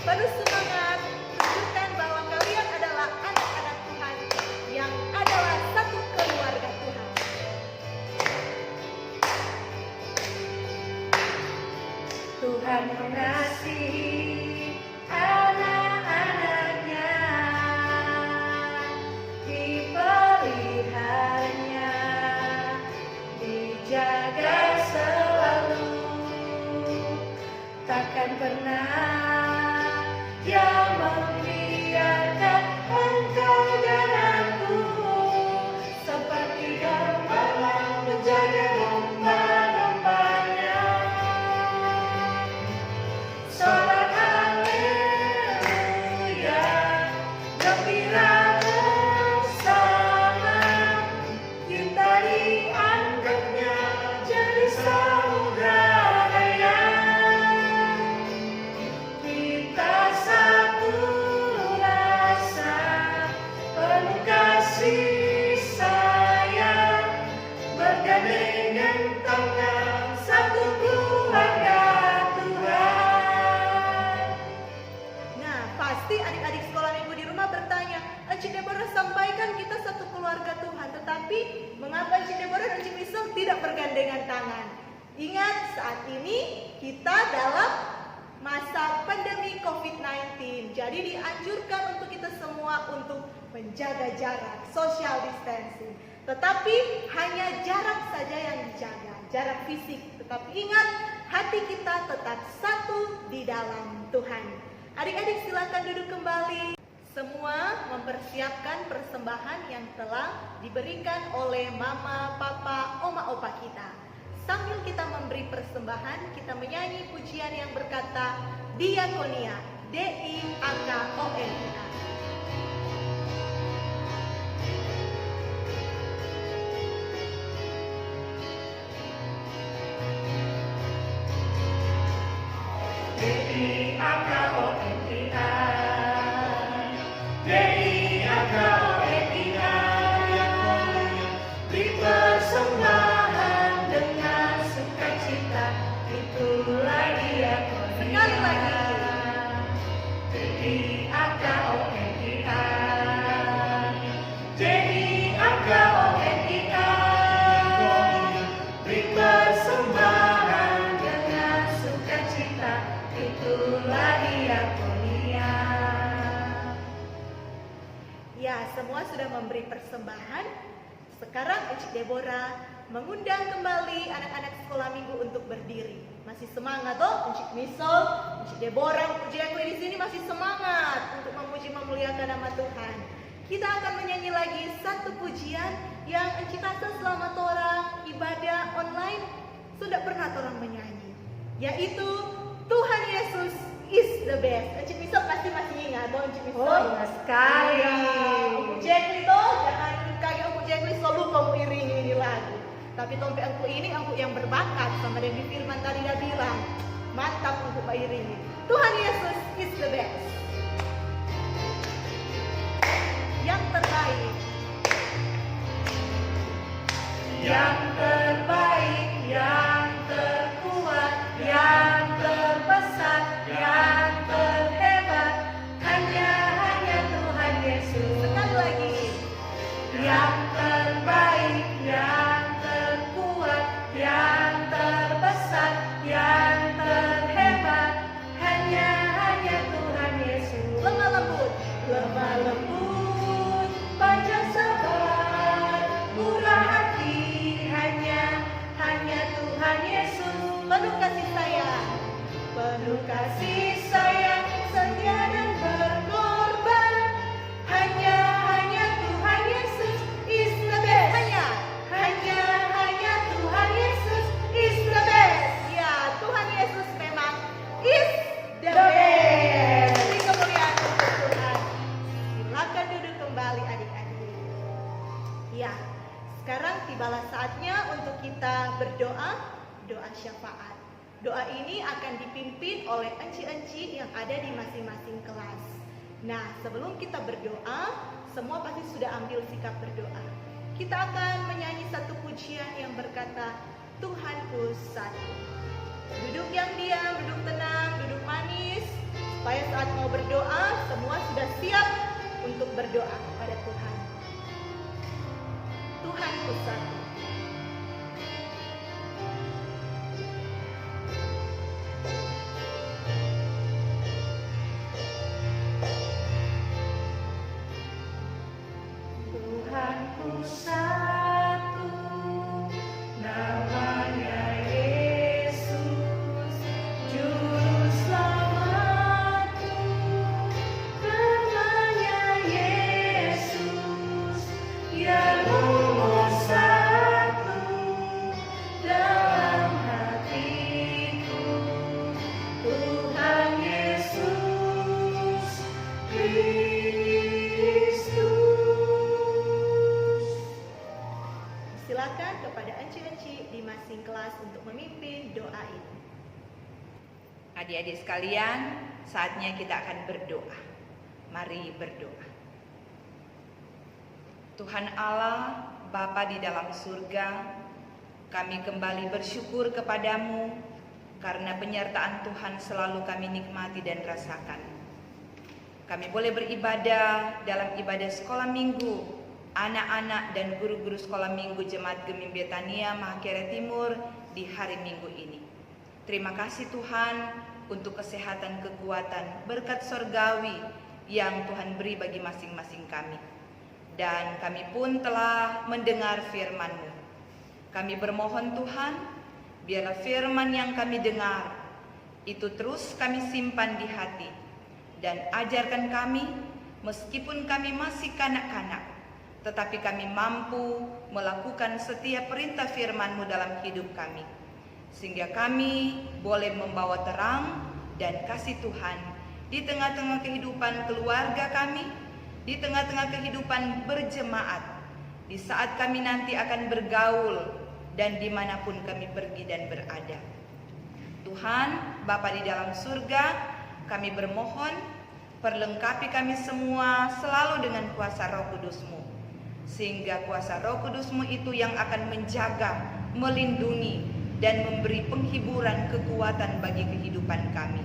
Penuh semangat, tunjukkan bahwa kalian adalah anak-anak Tuhan yang adalah satu keluarga Tuhan. Tuhan mengasihi anak-anaknya, dipelihara Tetapi mengapa Encik Deborah dan Encik Misel tidak bergandengan tangan? Ingat, saat ini kita dalam masa pandemi COVID-19. Jadi dianjurkan untuk kita semua untuk menjaga jarak, social distancing. Tetapi hanya jarak saja yang dijaga, jarak fisik. Tetapi ingat, hati kita tetap satu di dalam Tuhan. Adik-adik silakan duduk kembali. Semua mempersiapkan persembahan yang telah diberikan oleh mama, papa, oma, opa kita. Sambil kita memberi persembahan, kita menyanyi pujian yang berkata Diakonia, D-I-A-K-O-N-I-A. Sekali lagi. Ya, semua sudah memberi persembahan. Sekarang Encik Deborah mengundang kembali anak-anak sekolah minggu untuk berdiri. Masih semangat toh, Encik Misel, Encik Deborah, Puji Ekli di sini masih semangat untuk memuji memuliakan nama Tuhan. Kita akan menyanyi lagi satu pujian yang Encik rasa selama orang ibadah online sudah pernah orang menyanyi, yaitu Tuhan Yesus is the best. Encik Misel pasti masih ingat toh, Encik Misel? Oh, ingat sekali. Puji Ekli toh, jangan kayak Puji Ekli selalu kamu iringi ini lagu. Tapi tompe angku ini angku yang berbakat, sama dengan di firman tadi dia bilang, mantap untuk Mbak iringi. Tuhan Yesus is the best. Yang terbaik. Yang terbaik, yang terkuat, yang terbesar, yang terhebat, hanya Tuhan Yesus. Sekali lagi. Yang terbaik, yang terkuat, yang terbesar, yang terhebat, hanya Tuhan Yesus. Lemah lembut. Lemah lembut, panjang sabar, murah hati, hanya Tuhan Yesus. Penuh kasih sayang. Penuh kasih sayang, setia dan berkorban, hanya Tuhan Yesus is the best. Hanya Tuhan Yesus is the best. Ya, Tuhan Yesus memang is the The best. best. Beri kemuliaan untuk Tuhan. Silakan duduk kembali adik-adik. Ya, sekarang tibalah saatnya untuk kita berdoa, doa syafaat. Doa ini akan dipimpin oleh enci-enci yang ada di masing-masing kelas. Nah, sebelum kita berdoa, semua pasti sudah ambil sikap berdoa. Kita akan menyanyi satu pujian yang berkata, Tuhanku satu. Duduk yang diam, duduk tenang, duduk manis, supaya saat mau berdoa, semua sudah siap untuk berdoa kepada Tuhan. Tuhanku satu. Tuhanku satu, namanya Yesus, Juru Selamatku. Namanya Yesus, yang nomor satu dalam hatiku. Tuhan Yesus Kristus. Silakan kepada enci-enci di masing kelas untuk memimpin doa ini. Adik-adik sekalian, saatnya kita akan berdoa. Mari berdoa. Tuhan Allah, Bapa di dalam surga, kami kembali bersyukur kepadamu karena penyertaan Tuhan selalu kami nikmati dan rasakan. Kami boleh beribadah dalam ibadah sekolah minggu anak-anak dan guru-guru sekolah minggu Jemaat Gemim Betania Mahakere Timur di hari Minggu ini. Terima kasih Tuhan untuk kesehatan, kekuatan, berkat sorgawi yang Tuhan beri bagi masing-masing kami. Dan kami pun telah mendengar firman-Mu. Kami bermohon Tuhan, biarlah firman yang kami dengar itu terus kami simpan di hati. Dan ajarkan kami, meskipun kami masih kanak-kanak, tetapi kami mampu melakukan setiap perintah firman-Mu dalam hidup kami. Sehingga kami boleh membawa terang dan kasih Tuhan di tengah-tengah kehidupan keluarga kami, di tengah-tengah kehidupan berjemaat, di saat kami nanti akan bergaul dan dimanapun kami pergi dan berada. Tuhan, Bapa di dalam surga, kami bermohon, perlengkapi kami semua selalu dengan kuasa Roh Kudus-Mu, sehingga kuasa Roh Kudus-Mu itu yang akan menjaga, melindungi, dan memberi penghiburan kekuatan bagi kehidupan kami.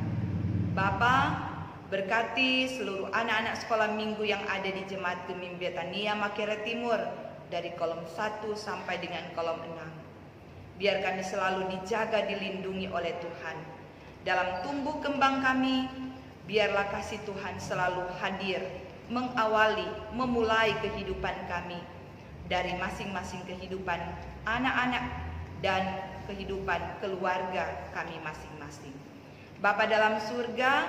Bapa, berkati seluruh anak-anak sekolah minggu yang ada di Jemaat Gemim Betania Mahakere Timur dari kolom 1 sampai dengan kolom 6. Biar kami selalu dijaga, dilindungi oleh Tuhan. Dalam tumbuh kembang kami, biarlah kasih Tuhan selalu hadir, mengawali, memulai kehidupan kami dari masing-masing kehidupan anak-anak dan kehidupan keluarga kami masing-masing. Bapa dalam surga,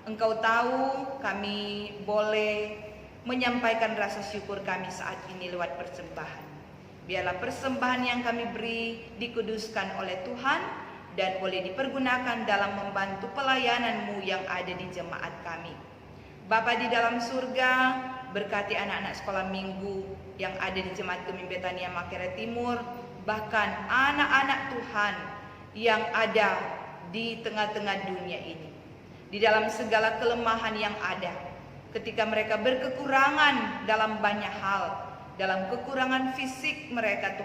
Engkau tahu kami boleh menyampaikan rasa syukur kami saat ini lewat persembahan. Biarlah persembahan yang kami beri dikuduskan oleh Tuhan dan boleh dipergunakan dalam membantu pelayanan-Mu yang ada di jemaat kami. Bapa di dalam surga, berkati anak-anak sekolah minggu yang ada di Jemaat Gemim Betania Mahakere Timur, bahkan anak-anak Tuhan yang ada di tengah-tengah dunia ini. Di dalam segala kelemahan yang ada, ketika mereka berkekurangan dalam banyak hal, dalam kekurangan fisik mereka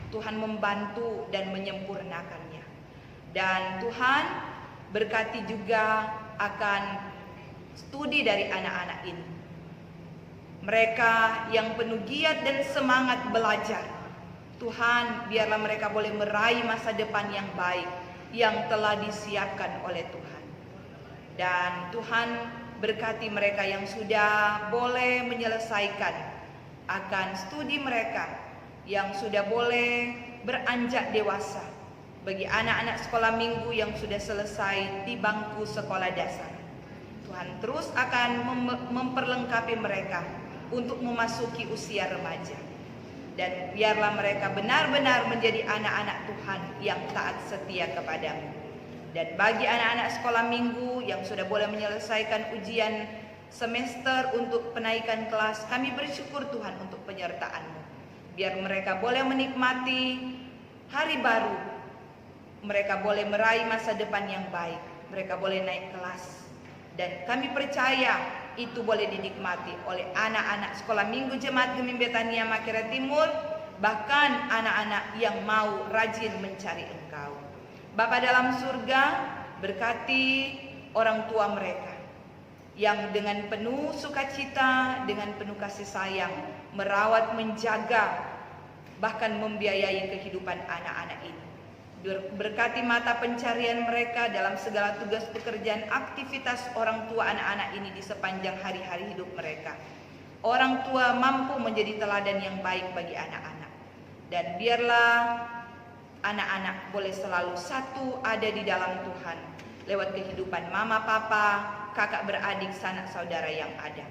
Tuhan membantu dan menyempurnakannya. Dan Tuhan berkati juga akan studi dari anak-anak ini. Mereka yang penuh giat dan semangat belajar, Tuhan, biarlah mereka boleh meraih masa depan yang baik yang telah disiapkan oleh Tuhan. Dan Tuhan berkati mereka yang sudah boleh menyelesaikan akan studi mereka, yang sudah boleh beranjak dewasa. Bagi anak-anak sekolah minggu yang sudah selesai di bangku sekolah dasar, Tuhan terus akan memperlengkapi mereka untuk memasuki usia remaja. Dan biarlah mereka benar-benar menjadi anak-anak Tuhan yang taat setia kepadamu. Dan bagi anak-anak sekolah minggu yang sudah boleh menyelesaikan ujian semester untuk penaikan kelas, kami bersyukur Tuhan untuk penyertaan-Mu. Biar mereka boleh menikmati hari baru, mereka boleh meraih masa depan yang baik, mereka boleh naik kelas. Dan kami percaya itu boleh dinikmati oleh anak-anak sekolah minggu Jemaat Gemim Betania Mahakere Timur, bahkan anak-anak yang mau rajin mencari Engkau. Bapa dalam surga, berkati orang tua mereka yang dengan penuh sukacita, dengan penuh kasih sayang, merawat, menjaga, bahkan membiayai kehidupan anak-anak ini. Berkati mata pencarian mereka dalam segala tugas pekerjaan aktivitas orang tua anak-anak ini di sepanjang hari-hari hidup mereka. Orang tua mampu menjadi teladan yang baik bagi anak-anak. Dan biarlah anak-anak boleh selalu satu ada di dalam Tuhan lewat kehidupan mama, papa, kakak beradik, sanak saudara yang ada.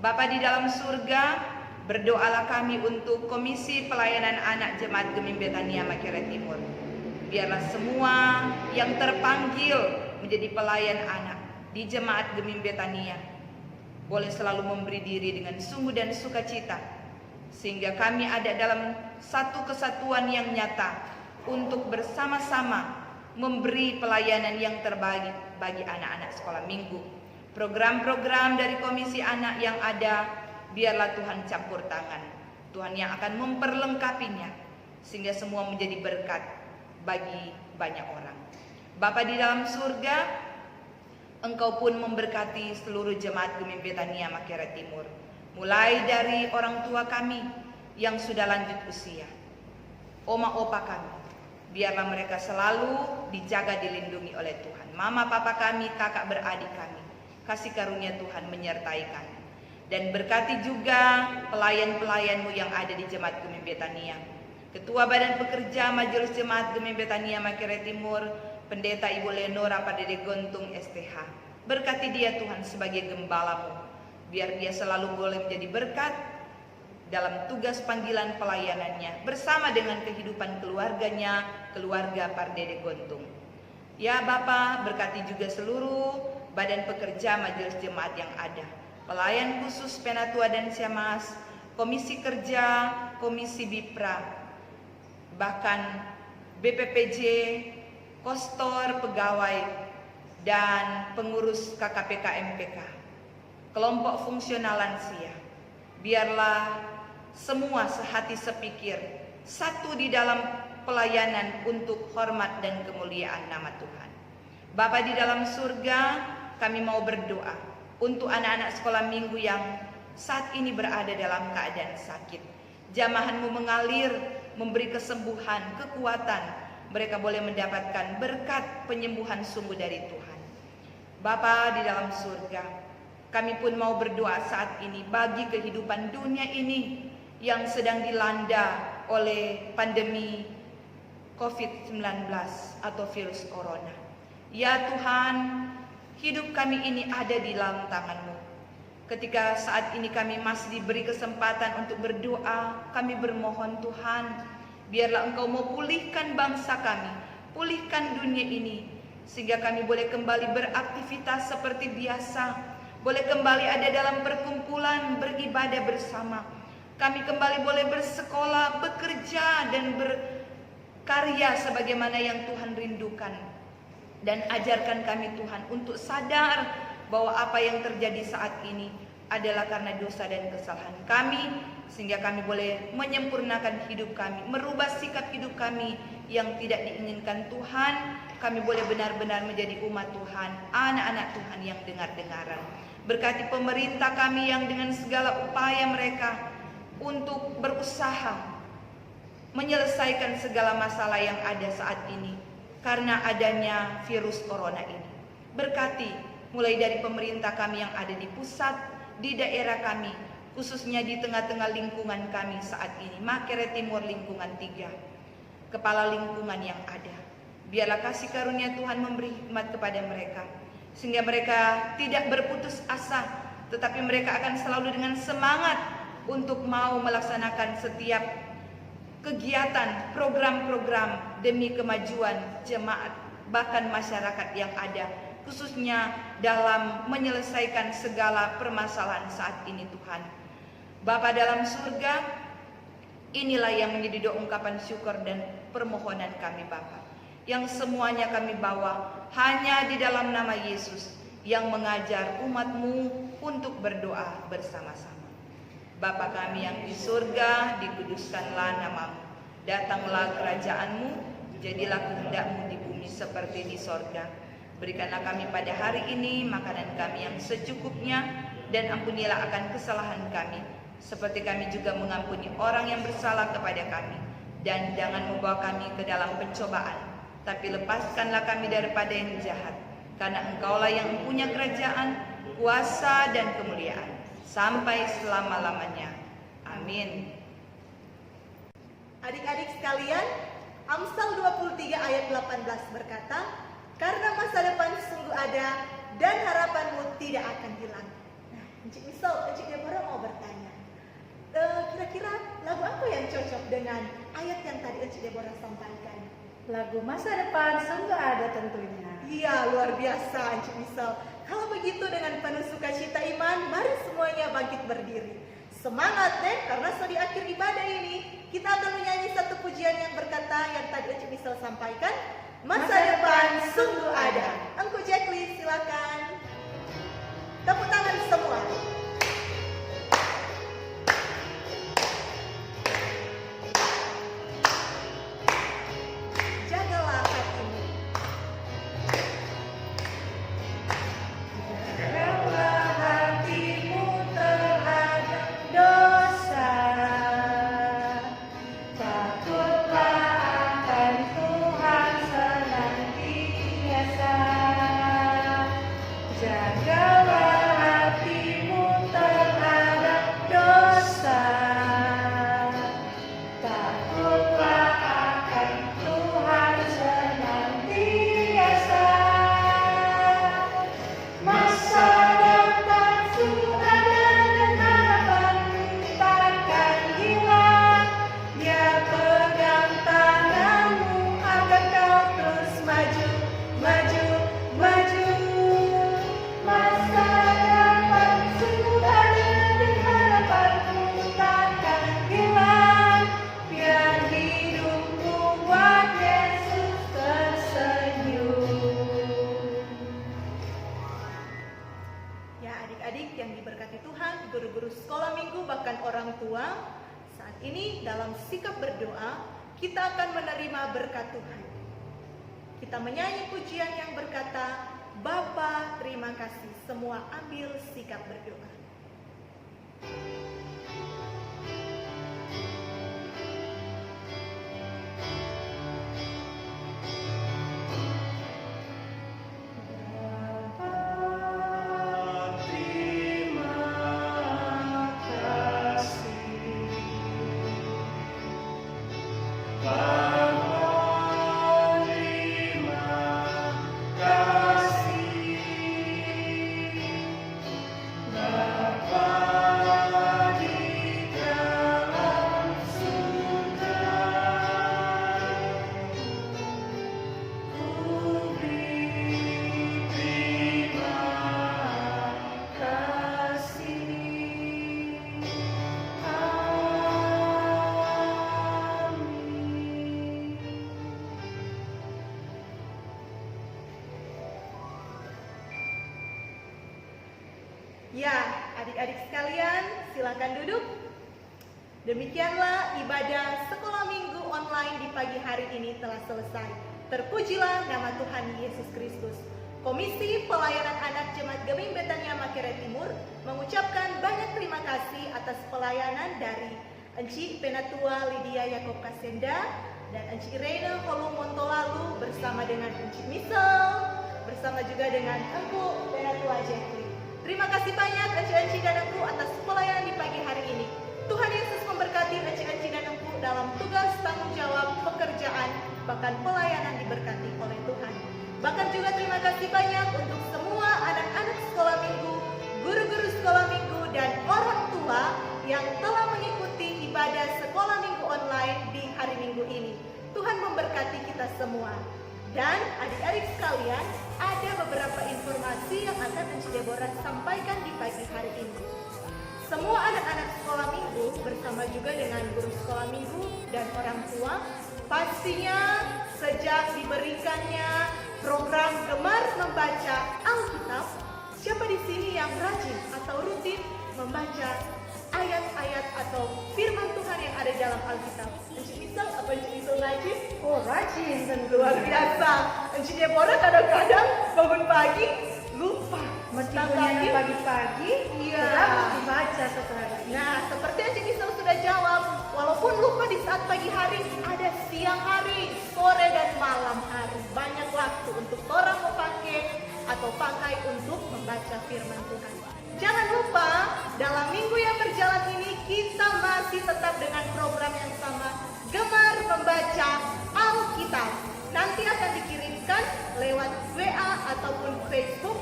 Bapa di dalam surga, berdoalah kami untuk Komisi Pelayanan Anak Jemaat Gemim Betania Mahakere Timur. Biarlah semua yang terpanggil menjadi pelayan anak di Jemaat Gemim Betania boleh selalu memberi diri dengan sungguh dan sukacita, sehingga kami ada dalam satu kesatuan yang nyata untuk bersama-sama memberi pelayanan yang terbaik bagi anak-anak sekolah minggu. Program-program dari Komisi Anak yang ada, biarlah Tuhan campur tangan. Tuhan yang akan memperlengkapinya, sehingga semua menjadi berkat bagi banyak orang. Bapa di dalam surga, Engkau pun memberkati seluruh Jemaat Gemim Betania Mahakere Timur, mulai dari orang tua kami yang sudah lanjut usia, oma opa kami, biarlah mereka selalu dijaga dilindungi oleh Tuhan. Mama papa kami, kakak beradik kami, kasih karunia Tuhan menyertai kami. Dan berkati juga pelayan-pelayanmu yang ada di Jemaat Gemi Betania, Ketua Badan Pekerja Majelis Jemaat Gemi Betania Makerere Timur, Pendeta Ibu Lenora Padede Gontung STH. Berkati dia Tuhan sebagai gembalamu, biar dia selalu boleh menjadi berkat dalam tugas panggilan pelayanannya bersama dengan kehidupan keluarganya, keluarga Pardede Gontung. Ya Bapa, berkati juga seluruh badan pekerja majelis jemaat yang ada, pelayan khusus Penatua dan Siamas, komisi kerja, komisi Bipra, bahkan BPPJ, kostor, pegawai, dan pengurus KKPK MPK, kelompok fungsional lansia. Biarlah semua sehati sepikir, satu di dalam pelayanan untuk hormat dan kemuliaan nama Tuhan. Bapa di dalam surga, kami mau berdoa untuk anak-anak sekolah minggu yang saat ini berada dalam keadaan sakit. Jamahan-Mu mengalir, memberi kesembuhan, kekuatan. Mereka boleh mendapatkan berkat penyembuhan sungguh dari Tuhan. Bapa di dalam surga, kami pun mau berdoa saat ini bagi kehidupan dunia ini yang sedang dilanda oleh pandemi COVID-19 atau virus corona. Ya Tuhan, hidup kami ini ada di dalam tangan-Mu. Ketika saat ini kami masih diberi kesempatan untuk berdoa, kami bermohon Tuhan, biarlah Engkau mau pulihkan bangsa kami, pulihkan dunia ini, sehingga kami boleh kembali beraktivitas seperti biasa, boleh kembali ada dalam perkumpulan, beribadah bersama. Kami kembali boleh bersekolah, bekerja, dan berkarya sebagaimana yang Tuhan rindukan. Dan ajarkan kami Tuhan untuk sadar bahwa apa yang terjadi saat ini adalah karena dosa dan kesalahan kami, sehingga kami boleh menyempurnakan hidup kami, merubah sikap hidup kami yang tidak diinginkan Tuhan. Kami boleh benar-benar menjadi umat Tuhan, anak-anak Tuhan yang dengar-dengaran. Berkati pemerintah kami yang dengan segala upaya mereka untuk berusaha menyelesaikan segala masalah yang ada saat ini karena adanya virus corona ini. Berkati mulai dari pemerintah kami yang ada di pusat, di daerah kami, khususnya di tengah-tengah lingkungan kami saat ini, Makerere Timur lingkungan 3, kepala lingkungan yang ada. Biarlah kasih karunia Tuhan memberi hikmat kepada mereka, sehingga mereka tidak berputus asa, tetapi mereka akan selalu dengan semangat untuk mau melaksanakan setiap kegiatan, program-program demi kemajuan jemaat, bahkan masyarakat yang ada, khususnya dalam menyelesaikan segala permasalahan saat ini Tuhan. Bapa dalam surga, inilah yang menjadi doa ungkapan syukur dan permohonan kami Bapa, yang semuanya kami bawa hanya di dalam nama Yesus yang mengajar umat-Mu untuk berdoa bersama-sama. Bapa kami yang di surga, dikuduskanlah nama-Mu, datanglah kerajaan-Mu, jadilah kehendak-Mu di bumi seperti di sorga. Berikanlah kami pada hari ini makanan kami yang secukupnya, dan ampunilah akan kesalahan kami, seperti kami juga mengampuni orang yang bersalah kepada kami. Dan jangan membawa kami ke dalam pencobaan, tapi lepaskanlah kami daripada yang jahat, karena Engkaulah yang punya kerajaan, kuasa, dan kemuliaan sampai selama-lamanya. Amin. Adik-adik sekalian, Amsal 23 ayat 18 berkata, karena masa depan sungguh ada dan harapanmu tidak akan hilang. Nah, Encik Misal, Encik Deborah mau bertanya, kira-kira lagu apa yang cocok dengan ayat yang tadi Encik Deborah sampaikan? Lagu masa depan sungguh ada tentunya. Iya, luar biasa Encik Misal. Kalau begitu dengan penuh sukacita iman, mari semuanya bangkit berdiri. Semangat deh, karena di akhir ibadah ini kita akan menyanyi satu pujian yang berkata yang tadi Encik Misal sampaikan, masa depan sungguh ada. Engku Jacqueline silakan. Tepuk tangan semua. Jagalah hatimu. Jagalah hatimu terhadap kita akan menerima berkat Tuhan. Kita menyanyi pujian yang berkata, Bapa terima kasih. Semua ambil sikap berdoa. Ya, adik-adik sekalian, silakan duduk. Demikianlah ibadah sekolah minggu online di pagi hari ini telah selesai. Terpujilah nama Tuhan Yesus Kristus. Komisi Pelayanan Anak Jemaat Geming Betania Makerere Timur mengucapkan banyak terima kasih atas pelayanan dari Enci Penatua Lydia Yakob Kasenda dan Enci Reina Holung Montolalu bersama dengan Enci Misel, bersama juga dengan Engku Penatua Jeffrey. Terima kasih banyak Enci-enci dan Engku atas pelayanan di pagi hari ini. Tuhan Yesus memberkati Enci-enci dan Engku dalam tugas tanggung jawab pekerjaan, bahkan pelayanan diberkati oleh Tuhan. Bahkan juga terima kasih banyak untuk semua anak-anak sekolah minggu, guru-guru sekolah minggu, dan orang tua yang telah mengikuti ibadah sekolah minggu online di hari Minggu ini. Tuhan memberkati kita semua. Dan adik-adik sekalian, ada beberapa informasi yang akan Enci Deborah sampaikan di pagi hari ini. Semua anak-anak sekolah minggu bersama juga dengan guru sekolah minggu dan orang tua pastinya sejak diberikannya program Gemar Membaca Alkitab, siapa di sini yang rajin atau rutin membaca ayat-ayat atau firman Tuhan yang ada dalam Alkitab? Enci Misal, apa Enci Misal rajin? Oh, rajin tentu. Luar biasa. Enci Deborah kadang-kadang bangun pagi lupa. Meskipun yang pagi-pagi, Iya. harus dibaca sekarang. Nah, seperti Enci Misal sudah jawab, walaupun lupa di saat pagi hari, ada siang hari, sore dan malam hari. Banyak waktu untuk orang mau pakai untuk membaca firman Tuhan. Jangan lupa, dalam minggu yang berjalan ini kita masih tetap dengan program yang sama, Gemar Membaca Alkitab. Nanti akan dikirimkan lewat WA ataupun Facebook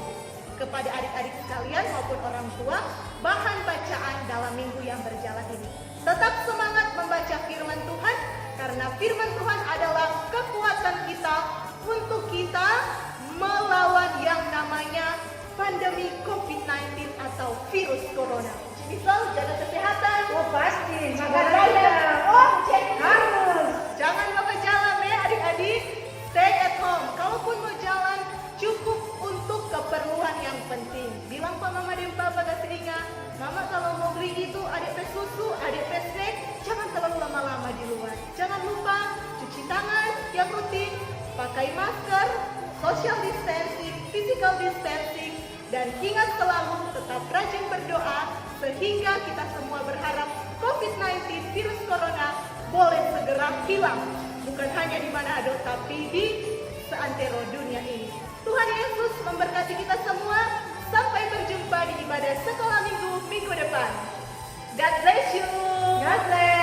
kepada adik-adik sekalian maupun orang tua bahan bacaan dalam minggu yang berjalan ini. Tetap semangat membaca firman Tuhan, karena firman Tuhan adalah kekuatan kita untuk kita melawan yang namanya pandemi COVID-19 atau virus corona. Misal jaga kesehatan. Oh, pasti. Jangan Makanya. Oh, jadi Harus. jangan lupa jalan ya adik-adik. Stay at home. Kalaupun mau jalan, cukup untuk keperluan yang penting. Bilang Pak Mama dan Papa kasih ingat, Mama kalau mau beli itu adik pes susu, adik pes snack, jangan terlalu lama-lama di luar. Jangan lupa cuci tangan yang rutin, pakai masker, social distancing, physical distancing, dan ingat selalu tetap rajin berdoa sehingga kita semua berharap COVID-19 virus corona boleh segera hilang. Bukan hanya di Manado, tapi di seantero dunia ini. Tuhan Yesus memberkati kita semua. Sampai berjumpa di ibadah sekolah minggu depan. God bless you. God bless.